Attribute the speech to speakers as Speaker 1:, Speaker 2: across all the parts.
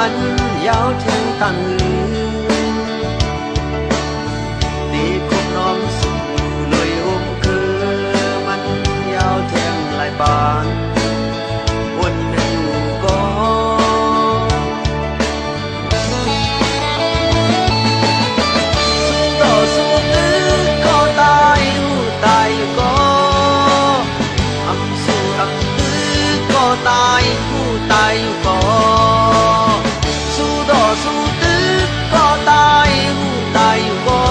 Speaker 1: anh giáo theo tăng đi cùng non sự lối ôm cơ anh giáo theo lại bàn buồn dù có xuống đỏ xuống tứ có tai có âm su âm tứ có tai có su đỏ su tứ có tai có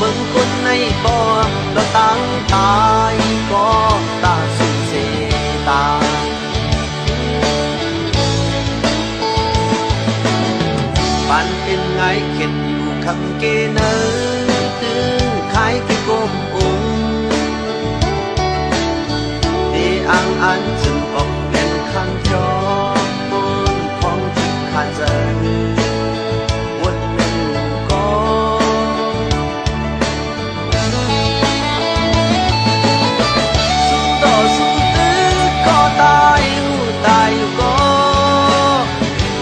Speaker 1: mừng con này có đó tăng tai có ta su se ta bạn tin ngay kếtอยู่คำเกเนอตึงขายที่กลมอุ้งที่อ่างอันจึงออกเป็นข้างจอบนท้องที่ขาดใจวนหนึ่งก็สู้ต่อสู้ตื้อก็ตายอยู่ก็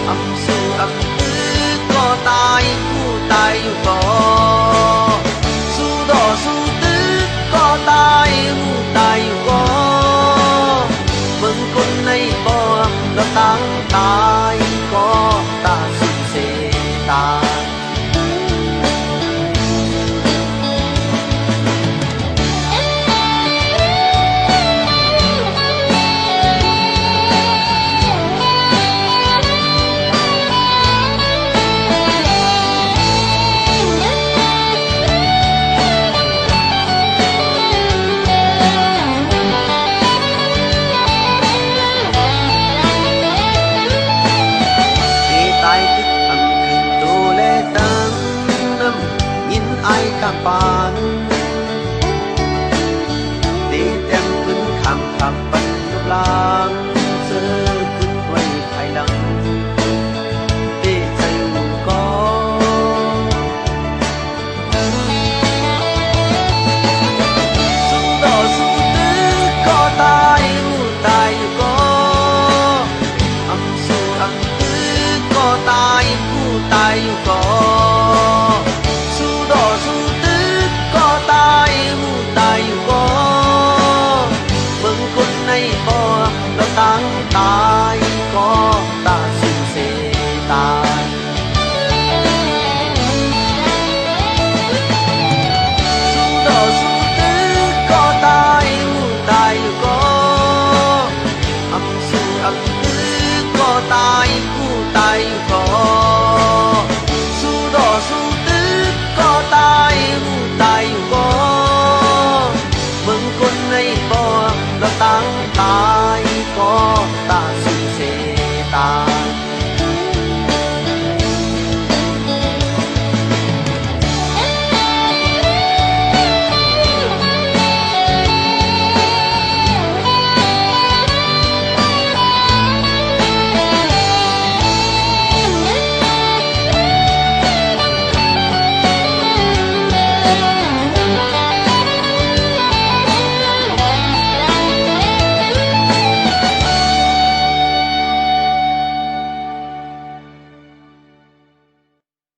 Speaker 1: อำสู้อำตื้อก็ตายอยู่ก็สู้ต่อสู้ตื้อก็ตายอยู่ก็มึงคนในบ่แล้วตั้งตายก็ตาสุดเสตา